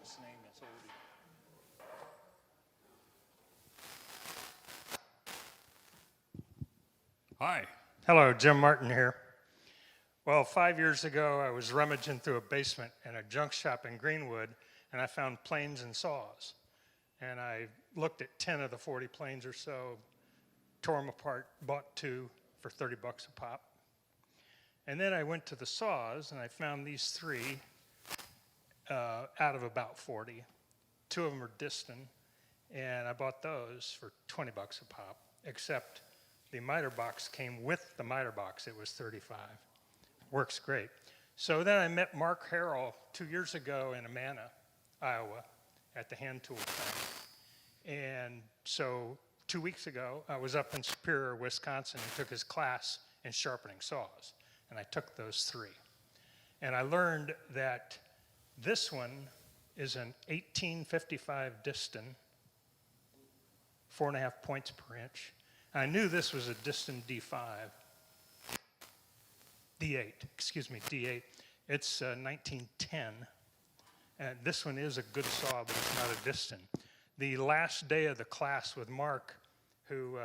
his name is, Odie. Hi. Hello, Jim Martin here. Well, 5 years ago, I was rummaging through a basement in a junk shop in Greenwood, and I found planes and saws. And I looked at 10 of the 40 planes or so, tore them apart, bought 2 for 30 bucks a pop. And then I went to the SAWS, and I found these 3 out of about 40. 2 of them are Diston, and I bought those for 20 bucks a pop, except the miter box came with the miter box. It was 35. Works great. So then I met Mark Harrell 2 years ago in Amana, Iowa, at the hand tool thing. And so 2 weeks ago, I was up in Superior, Wisconsin, and took his class in sharpening saws. And I took those 3. And I learned that this one is an 1855 Diston, 4.5 points per inch. I knew this was a Diston D8. It's 1910. And this one is a good saw, but it's not a Diston. The last day of the class with Mark, who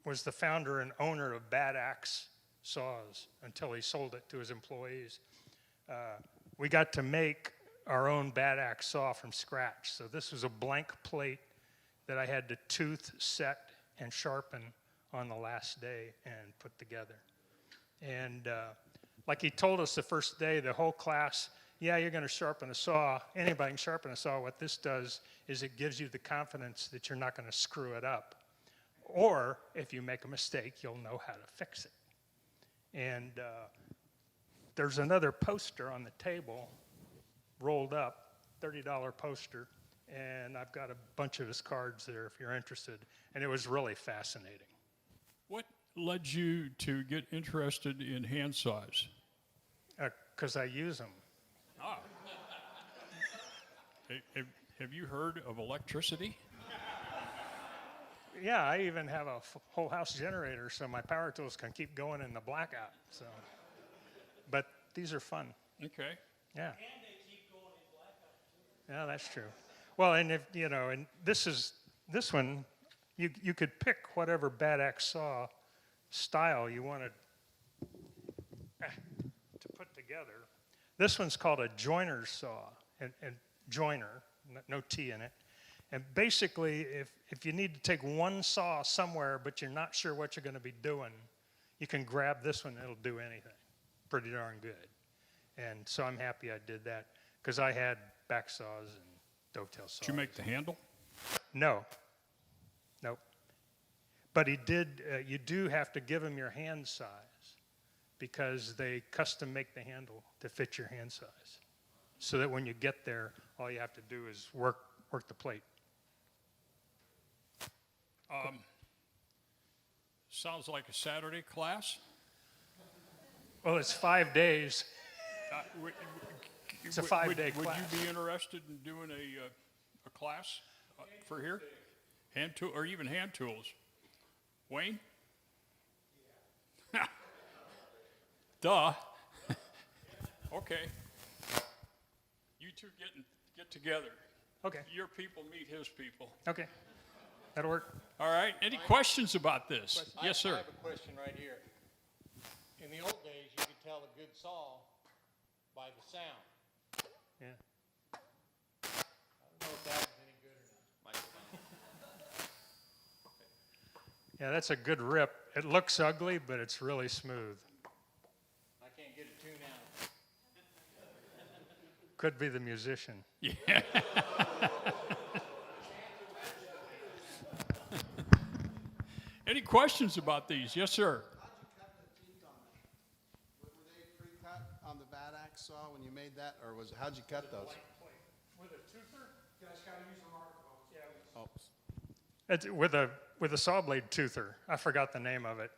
was the founder and owner of Bad Axe Saws until he sold it to his employees, we got to make our own Bad Axe saw from scratch. So this was a blank plate that I had to tooth, set, and sharpen on the last day and put together. And like he told us the first day, the whole class, yeah, you're going to sharpen a saw. Anybody can sharpen a saw. What this does is it gives you the confidence that you're not going to screw it up. Or if you make a mistake, you'll know how to fix it. And there's another poster on the table, rolled up, $30 poster. And I've got a bunch of his cards there if you're interested. And it was really fascinating. What led you to get interested in hand saws? Because I use them. Ah. Have you heard of electricity? Yeah, I even have a whole house generator so my power tools can keep going in the blackout. So, but these are fun. Okay. Yeah. And they keep going in blackout too. Yeah, that's true. Well, and if and this one, you could pick whatever Bad Axe saw style you wanted to put together. This one's called a joiner's saw, and joiner, no T in it. And basically, if you need to take one saw somewhere, but you're not sure what you're going to be doing, you can grab this one, it'll do anything. Pretty darn good. And so I'm happy I did that, because I had back saws and dovetail saws. Did you make the handle? No. Nope. But he did, you do have to give him your hand size, because they custom make the handle to fit your hand size. So that when you get there, all you have to do is work the plate. Sounds like a Saturday class. Well, it's 5 days. It's a 5-day class. Would you be interested in doing a class for here? Hand tool, or even hand tools? Wayne? Yeah. Duh. Okay. You two get together. Okay. Your people meet his people. Okay. That'll work. All right. Any questions about this? Yes, sir. I have a question right here. In the old days, you could tell a good saw by the sound. Yeah. I don't know if that was any good or not. Yeah, that's a good rip. It looks ugly, but it's really smooth. I can't get a tune out. Could be the musician. Yeah. Any questions about these? Yes, sir. How'd you cut the teeth on it? Were they pre-cut on the Bad Axe saw when you made that, or how'd you cut those? With a toother? You guys gotta use a remarkable. Yeah. Oh, It's with a saw blade toother. I forgot the name of it.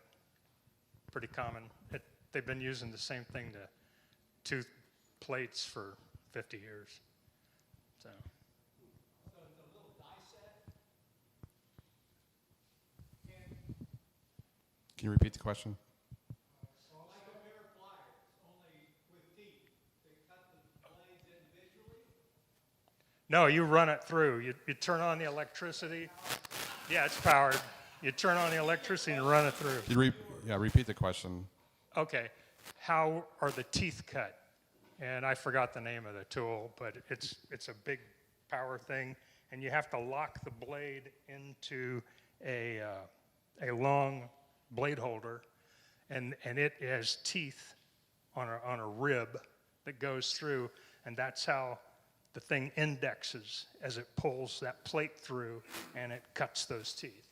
Pretty common. They've been using the same thing to tooth plates for 50 years. So. The little die set. Can you repeat the question? Like a pair of pliers, only with teeth. They cut the blades individually. No, you run it through. You turn on the electricity. Yeah, it's powered. You turn on the electricity and run it through. Repeat the question. Okay, how are the teeth cut? And I forgot the name of the tool, but it's a big power thing, and you have to lock the blade into a long blade holder, and it has teeth on a rib that goes through, and that's how the thing indexes as it pulls that plate through, and it cuts those teeth.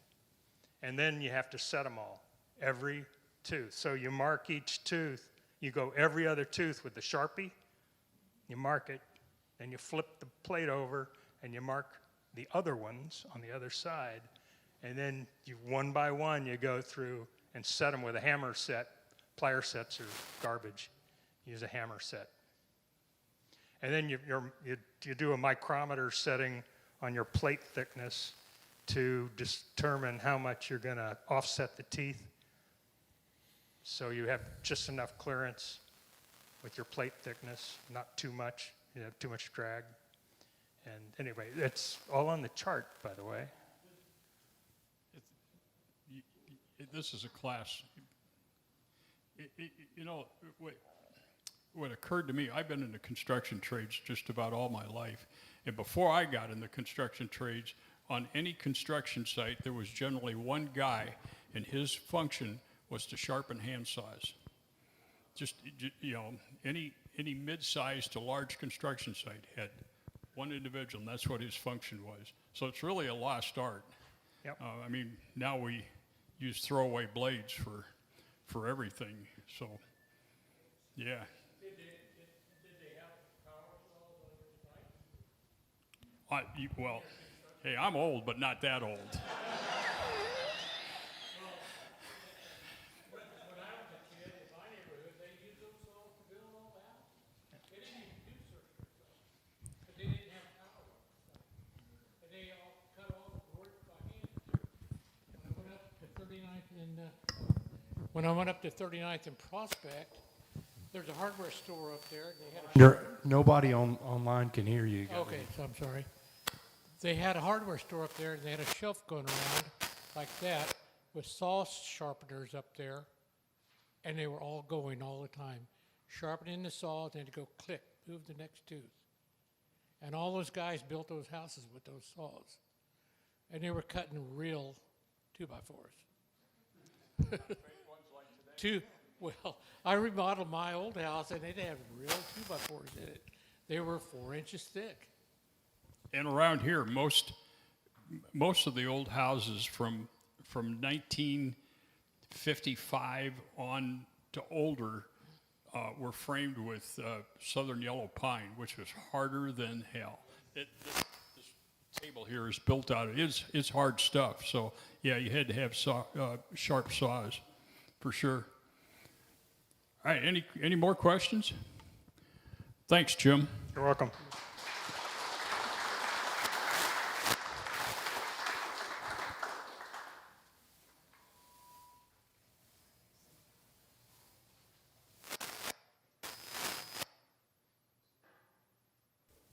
And then you have to set them all, every tooth. So you mark each tooth. You go every other tooth with the Sharpie. You mark it, then you flip the plate over, and you mark the other ones on the other side. And then one by one, you go through and set them with a hammer set. Plier sets are garbage. Use a hammer set. And then you do a micrometer setting on your plate thickness to determine how much you're going to offset the teeth. So you have just enough clearance with your plate thickness, not too much. You have too much drag. And anyway, it's all on the chart, by the way. This is a class. You know, what occurred to me, I've been in the construction trades just about all my life. And before I got in the construction trades, on any construction site, there was generally one guy, and his function was to sharpen hand saws. Just, you know, any mid-sized to large construction site had one individual, and that's what his function was. So it's really a lost art. Yep. I mean, now we use throwaway blades for everything. So, yeah. Did they have power saws on their site? Well, hey, I'm old, but not that old. When I was a kid in my neighborhood, they used those saws to build all the houses. They didn't even do circular saws, but they didn't have power on the site. And they all cut all the wood by hand too. When I went up to 39th when I went up to 39th and Prospect, there's a hardware store up there. They had a Nobody online can hear you. Okay, so I'm sorry. They had a hardware store up there, and they had a shelf going around like that with saw sharpeners up there, and they were all going all the time, sharpening the saws, and to go click, move the next tooth. And all those guys built those houses with those saws, and they were cutting real 2x4s. Well, I remodeled my old house, and it had real 2x4s in it. They were 4 inches thick. And around here, most of the old houses from 1955 on to older were framed with southern yellow pine, which was harder than hell. This table here is built out of it's hard stuff. So yeah, you had to have sharp saws for sure. All right, any more questions? Thanks, Jim. You're welcome.